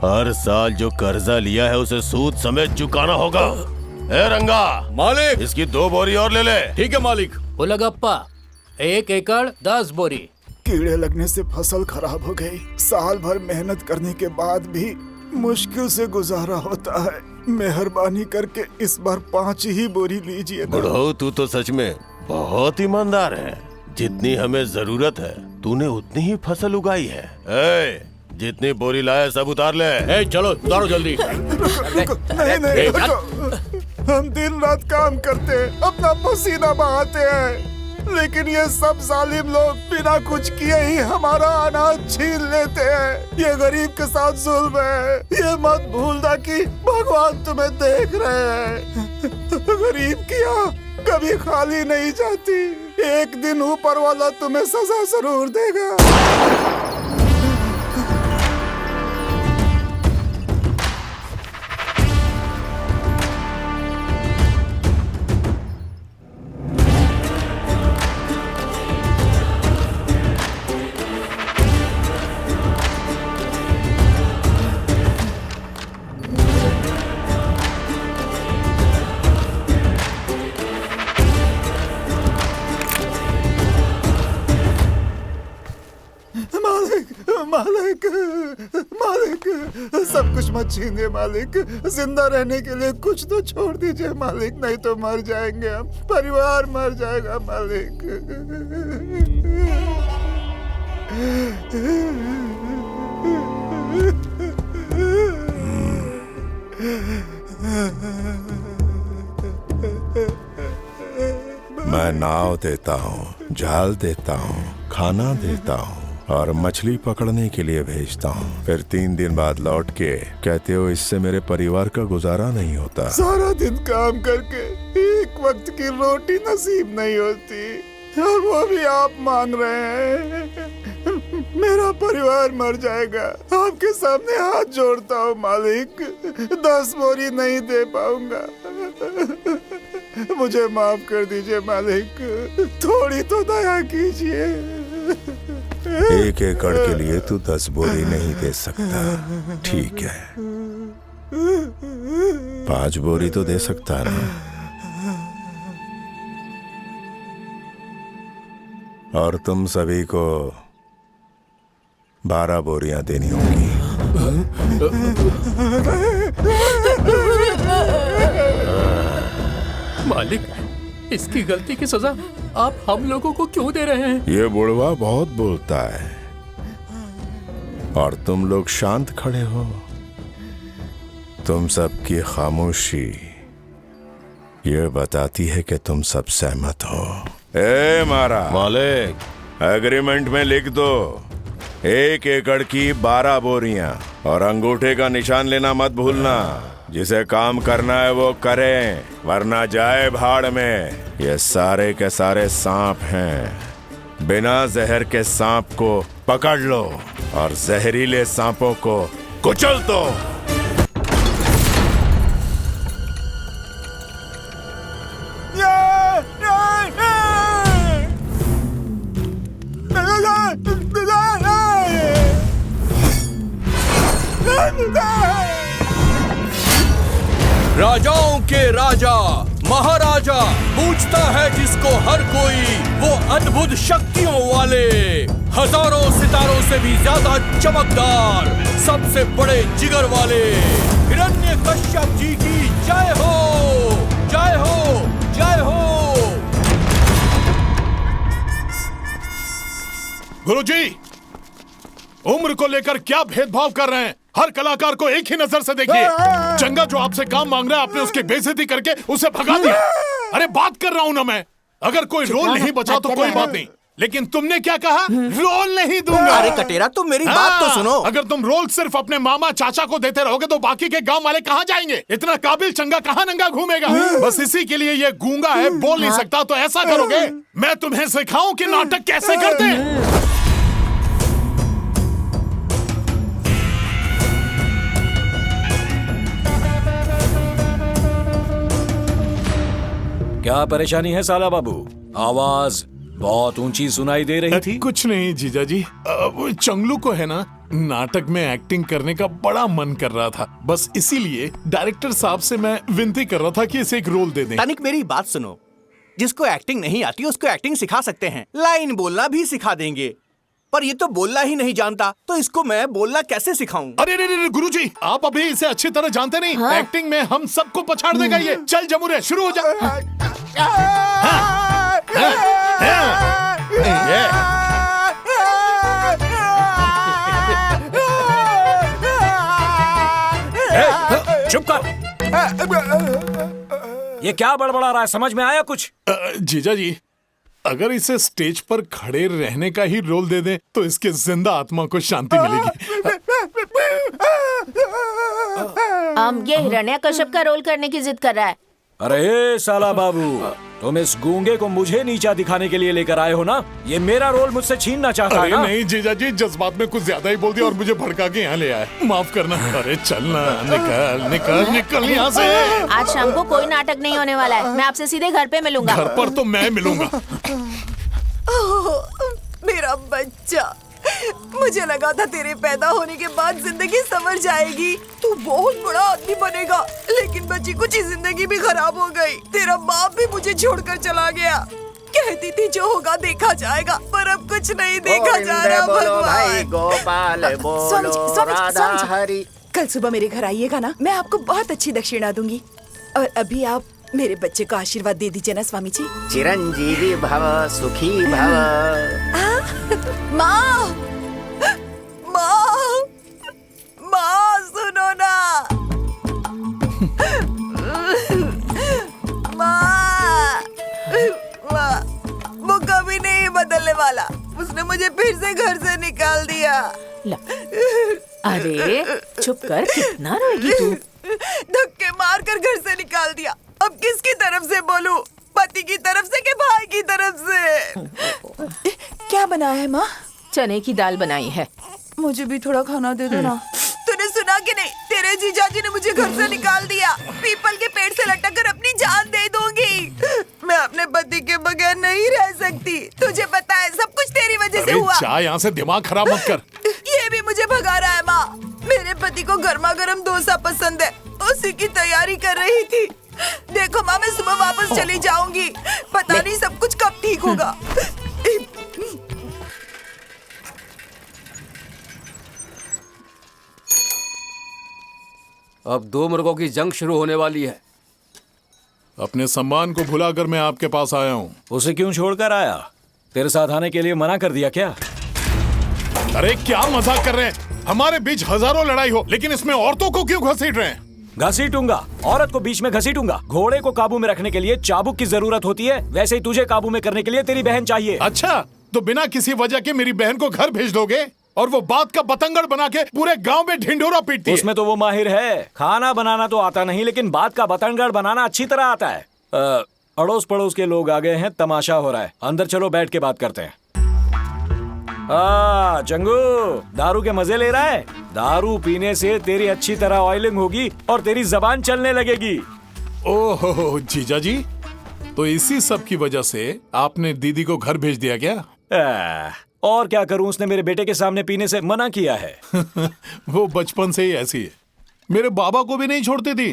हर साल जो कर्जा लिया है उसे सूद समेत चुकाना होगा। ए रंगा, मालिक। इसकी 2 बोरी और ले ले। ठीक है मालिक। उलगप्पा 1 एकड़ 10 बोरी। कीड़े लगने से फसल खराब हो गई। साल भर मेहनत करने के बाद भी मुश्किल से गुजारा होता है। मेहरबानी करके इस बार 5 ही बोरी लीजिए। बुढ़ऊ, तू तो सच में बहुत ईमानदार है। जितनी हमें जरूरत है तूने उतनी ही फसल उगाई है। जितनी बोरी लाए सब उतार ले। चलो उतारो जल्दी। नहीं रुको। हम दिन रात काम करते हैं, अपना पसीना बहाते हैं, लेकिन ये सब जालिम लोग बिना कुछ किए ही हमारा अनाज छीन लेते हैं। ये गरीब के साथ जुल्म है। ये मत भूलना कि भगवान तुम्हें देख रहे हैं। गरीब की आँख कभी खाली नहीं जाती। एक दिन ऊपर वाला तुम्हें सजा जरूर देगा। मालिक, मालिक, सब कुछ मत छीनिए मालिक। जिंदा रहने के लिए कुछ तो छोड़ दीजिए मालिक, नहीं तो मर जाएंगे हम। परिवार मर जाएगा मालिक। मैं नाव देता हूँ, जाल देता हूँ, खाना देता हूँ और मछली पकड़ने के लिए भेजता हूँ। फिर 3 दिन बाद लौट के कहते हो इससे मेरे परिवार का गुजारा नहीं होता। सारा दिन काम करके एक वक्त की रोटी नसीब नहीं होती और वो भी आप मांग रहे हैं। मेरा परिवार मर जाएगा। आपके सामने हाथ जोड़ता हूँ मालिक, 10 बोरी नहीं दे पाऊंगा। मुझे माफ कर दीजिए मालिक, थोड़ी तो दया कीजिए। 1 एकड़ के लिए तू 10 बोरी नहीं दे सकता, ठीक है। 5 बोरी तो दे सकता है ना। और तुम सभी को 12 बोरियां देनी होगी। मालिक, इसकी गलती की सजा आप हम लोगों को क्यों दे रहे हैं? ये बुढ़वा बहुत बोलता है और तुम लोग शांत खड़े हो। तुम सबकी खामोशी ये बताती है कि तुम सब सहमत हो। मारा मालिक, एग्रीमेंट में लिख दो 1 एकड़ की 12 बोरियां और अंगूठे का निशान लेना मत भूलना। जिसे काम करना है वो करें, वरना जाए भाड़ में। ये सारे के सारे सांप हैं। बिना जहर के सांप को पकड़ लो और जहरीले सांपों को कुचल दो। राजाओं के राजा महाराजा पूछता है जिसको हर कोई, वो अद्भुत शक्तियों वाले, हजारों सितारों से भी ज्यादा चमकदार, सबसे बड़े जिगर वाले हिरण्यकश्यप जी की जय हो, जय हो, जय हो। गुरुजी, उम्र को लेकर क्या भेदभाव कर रहे हैं? हर कलाकार को एक ही नजर से देखिए। जंगा जो आपसे काम मांग रहा है, आपने उसकी बेइज्जती करके उसे भगा दिया। अरे बात कर रहा हूं ना मैं। अगर कोई रोल नहीं बचा तो कोई बात नहीं, लेकिन तुमने क्या कहा? रोल नहीं दूंगा। अरे कटेरा, तुम मेरी बात तो सुनो। अगर तुम रोल सिर्फ अपने मामा चाचा को देते रहोगे तो बाकी के गांव वाले कहां जाएंगे? इतना काबिल चंगा कहां नंगा घूमेगा? बस इसी के लिए ये गूंगा है, बोल नहीं सकता। तो ऐसा करोगे, मैं तुम्हें सिखाऊं कि नाटक कैसे करते हैं। क्या परेशानी है साला बाबू? आवाज बहुत ऊंची सुनाई दे रही थी। कुछ नहीं जीजा जी, वो चंगलू को है ना, नाटक में एक्टिंग करने का बड़ा मन कर रहा था, बस इसीलिए डायरेक्टर साहब से मैं विनती कर रहा था कि इसे एक रोल दे दें। तनिक मेरी बात सुनो, जिसको एक्टिंग नहीं आती उसको एक्टिंग सिखा सकते हैं, लाइन बोलना भी सिखा देंगे। पर ये तो बोलना ही नहीं जानता, तो इसको मैं बोलना कैसे सिखाऊं? अरे गुरुजी, आप अभी इसे अच्छी तरह जानते नहीं। हाँ? एक्टिंग में हम सबको पछाड़ देगा ये। चल जमुरे, शुरू हो जा। चुप कर। ये क्या बड़बड़ा रहा है, समझ में आया कुछ? जीजा जी, अगर इसे स्टेज पर खड़े रहने का ही रोल दे दें तो इसके जिंदा आत्मा को शांति मिलेगी। ये हिरण्यकश्यप का रोल करने की जिद कर रहा है। अरे साला बाबू, तुम इस गूंगे को मुझे नीचा दिखाने के लिए लेकर आए हो ना? ये मेरा रोल मुझसे छीनना चाहता है अरे ना? नहीं जीजा जी, जज्बात में कुछ ज्यादा ही बोल दिया और मुझे भड़का के यहाँ ले आए। माफ करना। अरे चलना, निकल निकल निकल यहाँ से। आज शाम को कोई नाटक नहीं होने वाला है, मैं आपसे सीधे घर पे मिलूंगा। घर पर तो मैं मिलूंगा। मेरा बच्चा, मुझे लगा था तेरे पैदा होने के बाद जिंदगी संवर जाएगी, तू बहुत बड़ा आदमी बनेगा, लेकिन बच्ची कुछ ही जिंदगी भी खराब हो गई। तेरा बाप भी मुझे छोड़कर चला गया। कहती थी जो होगा देखा जाएगा, पर अब कुछ नहीं देखा जा रहा। भगवान, गोपाल बोलो, राधा हरि। कल सुबह मेरे घर आइएगा ना, मैं आपको बहुत अच्छी दक्षिणा दूंगी। और अभी आप मेरे बच्चे को आशीर्वाद दे दीजिए ना स्वामी जी। चिरंजीवी भव, सुखी भव। माँ, माँ, माँ सुनो ना। माँ, माँ, वो कभी नहीं बदलने वाला। उसने मुझे फिर से घर से निकाल दिया। अरे चुप कर, कितना रोएगी तू? धक्के मारकर घर से निकाल दिया। अब किसकी तरफ से बोलूं? पति की तरफ से कि भाई की तरफ से? क्या बनाया है माँ? चने की दाल बनाई है। मुझे भी थोड़ा खाना दे दो ना। तूने सुना कि नहीं? तेरे जीजाजी ने मुझे घर से निकाल दिया। पीपल के पेड़ से लटक कर अपनी जान दे दूंगी। मैं अपने पति के बगैर नहीं रह सकती। तुझे पता है सब कुछ तेरी वजह से हुआ। जा यहाँ से, दिमाग खराब मत कर। ये भी मुझे भगा रहा है माँ। मेरे पति को गर्मा गर्म डोसा पसंद है, उसी की तैयारी कर रही थी। देखो माँ, मैं सुबह वापस चली जाऊंगी। पता नहीं सब कुछ कब ठीक होगा। अब 2 मुर्गों की जंग शुरू होने वाली है। अपने सम्मान को भुलाकर मैं आपके पास आया हूँ। उसे क्यों छोड़कर आया? तेरे साथ आने के लिए मना कर दिया क्या? अरे क्या मजाक कर रहे हैं? हमारे बीच हजारों लड़ाई हो, लेकिन इसमें औरतों को क्यों घसीट रहे हैं? घसीटूंगा, औरत को बीच में घसीटूंगा। घोड़े को काबू में रखने के लिए चाबुक की जरूरत होती है, वैसे ही तुझे काबू में करने के लिए तेरी बहन चाहिए। अच्छा, तो बिना किसी वजह के मेरी बहन को घर भेज दोगे और वो बात का बतंगड़ बना के पूरे गांव में ढिंढोरा पीटती है। उसमें तो वो माहिर है। खाना बनाना तो आता नहीं, लेकिन बात का बतंगड़ बनाना अच्छी तरह आता है। अड़ोस पड़ोस के लोग आ गए हैं, तमाशा हो रहा है। अंदर चलो, बैठ के बात करते हैं। चंगू, दारू के मजे ले रहा है? दारू पीने से तेरी अच्छी तरह ऑयलिंग होगी और तेरी जबान चलने लगेगी। ओहो जीजा जी, तो इसी सब की वजह से आपने दीदी को घर भेज दिया क्या? और क्या करूं, उसने मेरे बेटे के सामने पीने से मना किया है। वो बचपन से ही ऐसी है। मेरे बाबा को भी नहीं छोड़ती थी।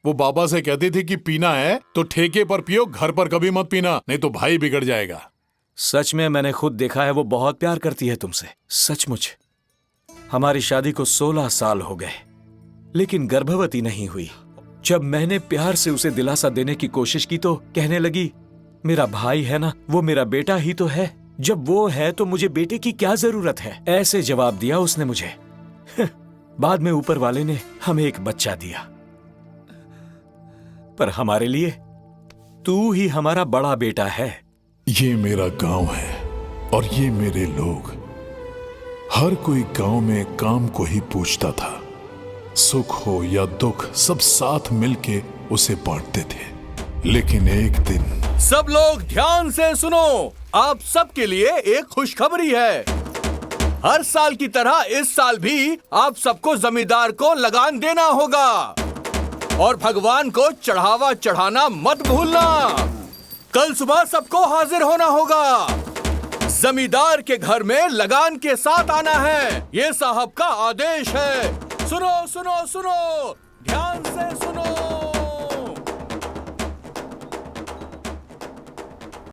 वो बाबा से कहती थी कि पीना है तो ठेके पर पियो, घर पर कभी मत पीना, नहीं तो भाई बिगड़ जाएगा। सच में मैंने खुद देखा है, वो बहुत प्यार करती है तुमसे, सचमुच। हमारी शादी को 16 साल हो गए, लेकिन गर्भवती नहीं हुई। जब मैंने प्यार से उसे दिलासा देने की कोशिश की तो कहने लगी, मेरा भाई है ना, वो मेरा बेटा ही तो है। जब वो है तो मुझे बेटे की क्या जरूरत है, ऐसे जवाब दिया उसने मुझे। बाद में ऊपर वाले ने हमें एक बच्चा दिया, पर हमारे लिए तू ही हमारा बड़ा बेटा है। ये मेरा गांव है और ये मेरे लोग। हर कोई गांव में काम को ही पूछता था। सुख हो या दुख, सब साथ मिलके उसे बांटते थे। लेकिन एक दिन सब लोग ध्यान से सुनो, आप सबके लिए एक खुशखबरी है। हर साल की तरह इस साल भी आप सबको जमींदार को लगान देना होगा और भगवान को चढ़ावा चढ़ाना मत भूलना। कल सुबह सबको हाजिर होना होगा। जमींदार के घर में लगान के साथ आना है। ये साहब का आदेश है। सुनो सुनो सुनो, ध्यान से सुनो।